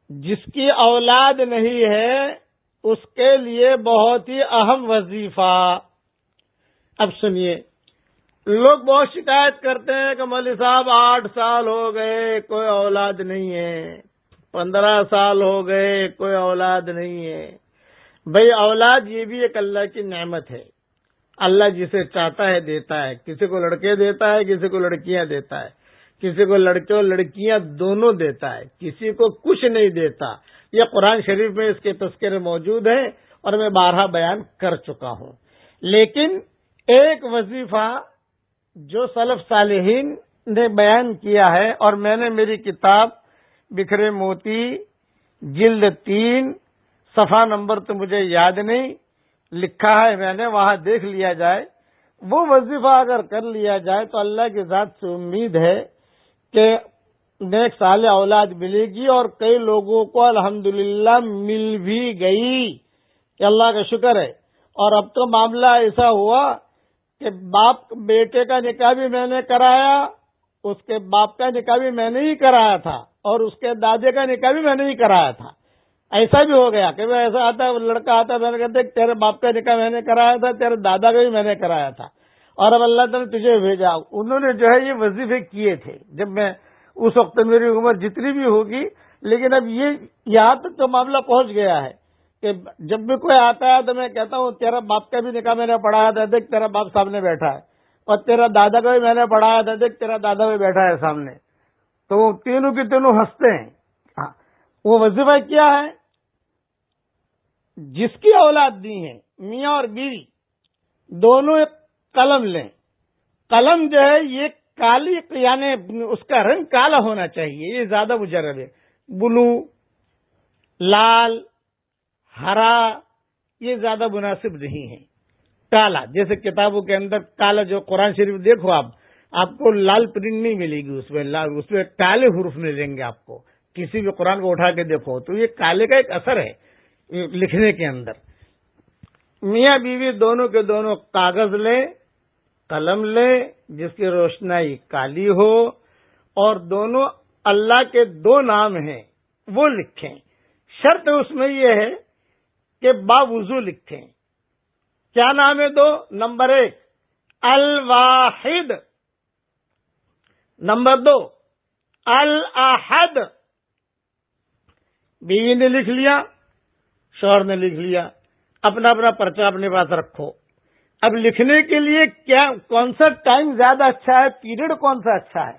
جس کی اولاد نہیں ہے اس کے لیے بہت ہی اہم وظیفہ. اب سنیے، لوگ بہت شکایت کرتے ہیں کہ مولوی صاحب 8 سال ہو گئے کوئی اولاد نہیں ہے، 15 سال ہو گئے کوئی اولاد نہیں ہے. بھئی اولاد یہ بھی ایک اللہ کی نعمت ہے. اللہ جسے چاہتا ہے دیتا ہے. کسی کو لڑکے دیتا ہے، کسی کو لڑکیاں دیتا ہے، کسی کو لڑکے اور لڑکیاں دونوں دیتا ہے، کسی کو کچھ نہیں دیتا. یہ قرآن شریف میں اس کے تذکرے موجود ہیں اور میں بارہا بیان کر چکا ہوں. لیکن ایک وظیفہ جو سلف صالحین نے بیان کیا ہے، اور میں نے میری کتاب بکھرے موتی جلد 3 صفحہ نمبر تو مجھے یاد نہیں، لکھا ہے میں نے، وہاں دیکھ لیا جائے. وہ وظیفہ اگر کر لیا جائے تو اللہ کی ذات سے امید ہے کہ نیک صالح اولاد ملے گی. اور کئی لوگوں کو الحمدللہ مل بھی گئی، کہ اللہ کا شکر ہے. اور اب تو معاملہ ایسا ہوا کہ باپ بیٹے کا نکاح بھی میں نے کرایا، اس کے باپ کا نکاح بھی میں نے ہی کرایا تھا، اور اس کے دادے کا نکاح بھی میں نے ہی کرایا تھا. ایسا بھی ہو گیا کہ وہ ایسا آتا ہے، لڑکا آتا ہے، میں نے کہتے تیرے باپ کا نکاح میں نے کرایا تھا، تیرے دادا کا بھی میں نے کرایا تھا، اور اب اللہ تعالیٰ نے تجھے بھیجا. انہوں نے جو ہے یہ وظیفے کیے تھے جب میں اس وقت میری عمر جتنی بھی ہوگی. لیکن اب یہ یہاں تک تو معاملہ پہنچ گیا ہے کہ جب بھی کوئی آتا ہے تو میں کہتا ہوں تیرا باپ کا بھی نکاح میں نے پڑھایا تھا، دیکھ تیرا باپ سامنے بیٹھا ہے، اور تیرا دادا کا بھی میں نے پڑھایا تھا، دیکھ تیرا دادا بھی بیٹھا ہے سامنے. تو وہ تینوں کے تینوں ہنستے ہیں. ہاں، وہ وظیفہ کیا ہے؟ جس کی اولاد دی ہے، میاں اور بیوی دونوں ایک قلم لیں. قلم جو ہے یہ کالی، یعنی اس کا رنگ کالا ہونا چاہیے، یہ زیادہ مجرب ہے. بلو، لال، ہرا یہ زیادہ مناسب نہیں ہے. کالا، جیسے کتابوں کے اندر کالا، جو قرآن شریف دیکھو آپ کو لال پرنٹ نہیں ملے گی اس میں کالے حروف ملیں گے آپ کو. کسی بھی قرآن کو اٹھا کے دیکھو تو یہ کالے کا ایک اثر ہے لکھنے کے اندر. میاں بیوی دونوں کے دونوں کاغذ لیں، قلم لیں جس کی روشنائی کالی ہو، اور دونوں اللہ کے 2 نام ہیں وہ لکھیں. شرط اس میں یہ ہے کہ باوضو لکھیں. کیا نام ہے 2؟ نمبر 1 الواحد، نمبر 2 الاحد. بیوی نے لکھ لیا، شوہر نے لکھ لیا، اپنا اپنا پرچہ اپنے پاس رکھو. اب لکھنے کے لیے کون سا ٹائم زیادہ اچھا ہے، پیریڈ کون سا اچھا ہے؟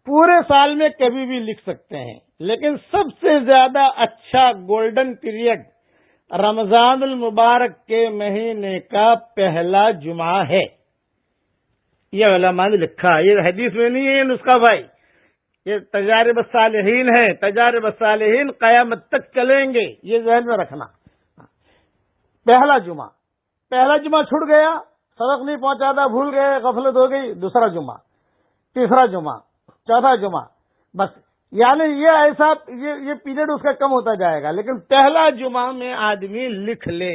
پورے سال میں کبھی بھی لکھ سکتے ہیں، لیکن سب سے زیادہ اچھا گولڈن پیریڈ رمضان المبارک کے مہینے کا پہلا جمعہ ہے. یہ علماء نے لکھا، یہ حدیث میں نہیں ہے یہ نسخہ بھائی، یہ تجارب الصالحین ہے. تجارب الصالحین قیامت تک چلیں گے، یہ ذہن میں رکھنا. پہلا جمعہ چھوٹ گیا، سبق نہیں پہنچا تھا، بھول گئے، غفلت ہو گئی، دوسرا جمعہ، تیسرا جمعہ، چوتھا جمعہ، بس. یعنی یہ ایسا یہ پیریڈ اس کا کم ہوتا جائے گا. لیکن پہلا جمعہ میں آدمی لکھ لے،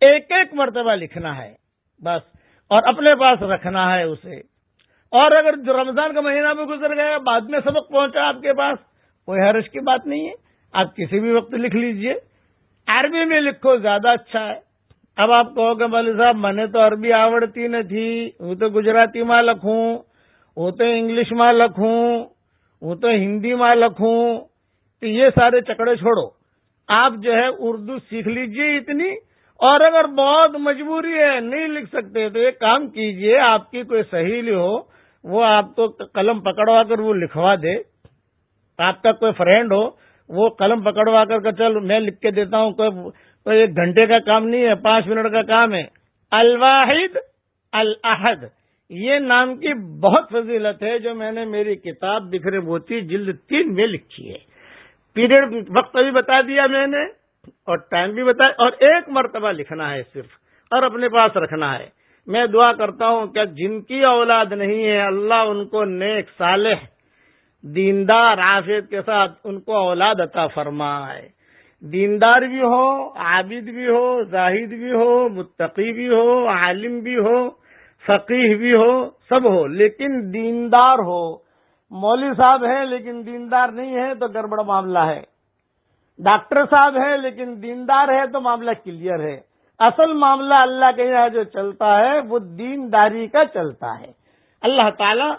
ایک مرتبہ لکھنا ہے بس، اور اپنے پاس رکھنا ہے اسے. اور اگر رمضان کا مہینہ بھی گزر گیا، بعد میں سبق پہنچا آپ کے پاس، کوئی حرج کی بات نہیں ہے، آپ کسی بھی وقت لکھ لیجئے. عربی میں لکھو، زیادہ اچھا ہے. اب آپ کہو کہ مولوی صاحب منے تو عربی آوڑتی نہ تھی، وہ تو گجراتی میں لکھوں، وہ تو انگلش میں لکھوں، وہ تو ہندی میں لکھوں. تو یہ سارے چکڑے چھوڑو، آپ جو ہے اردو سیکھ لیجئے اتنی. اور اگر بہت مجبوری ہے، نہیں لکھ سکتے، تو ایک کام کیجئے، آپ کی کوئی سہیلی ہو، وہ آپ کو قلم پکڑوا کر وہ لکھوا دے. آپ کا کوئی فرینڈ ہو، وہ قلم پکڑوا کر چل میں لکھ کے دیتا ہوں، کوئی 1 گھنٹے کا کام نہیں ہے، 5 منٹ کا کام ہے. الواحد الاحد، یہ نام کی بہت فضیلت ہے جو میں نے میری کتاب بکھرے موتی جلد 3 میں لکھی ہے. پیریڈ وقت بھی بتا دیا میں نے، اور ٹائم بھی بتایا، اور 1 مرتبہ لکھنا ہے صرف، اور اپنے پاس رکھنا ہے. میں دعا کرتا ہوں کہ جن کی اولاد نہیں ہے، اللہ ان کو نیک صالح دیندار عافیت کے ساتھ ان کو اولاد عطا فرمائے. دیندار بھی ہو، عابد بھی ہو، زاہد بھی ہو، متقی بھی ہو، عالم بھی ہو، فقیہ بھی ہو، سب ہو، لیکن دیندار ہو. مولوی صاحب ہیں لیکن دیندار نہیں ہے تو گڑبڑ معاملہ ہے. ڈاکٹر صاحب ہے لیکن دیندار ہے تو معاملہ کلیئر ہے. اصل معاملہ اللہ کے یہاں جو چلتا ہے وہ دینداری کا چلتا ہے. اللہ تعالیٰ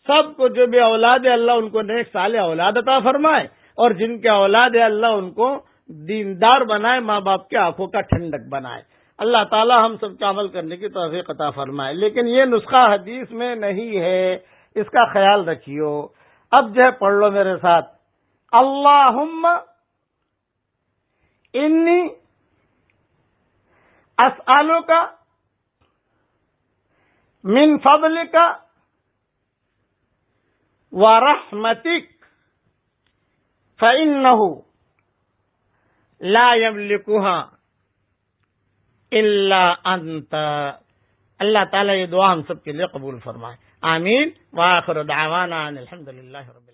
سب کو جو بھی اولاد ہے اللہ ان کو نیک صالح اولاد عطا فرمائے، اور جن کے اولاد ہے اللہ ان کو دیندار بنائے، ماں باپ کے آنکھوں کا ٹھنڈک بنائے. اللہ تعالیٰ ہم سب کا عمل کرنے کی توفیق عطا فرمائے. لیکن یہ نسخہ حدیث میں نہیں ہے، اس کا خیال رکھیو. اب جو ہے پڑھ لو میرے ساتھ. اللہم انی اسألک من فضلک ورحمتک فإنہ لا یملکها الا انت. اللہ تعالیٰ یہ دعا ہم سب کے لیے قبول فرمائے. آمین. وآخر دعوانا ان الحمد للہ رب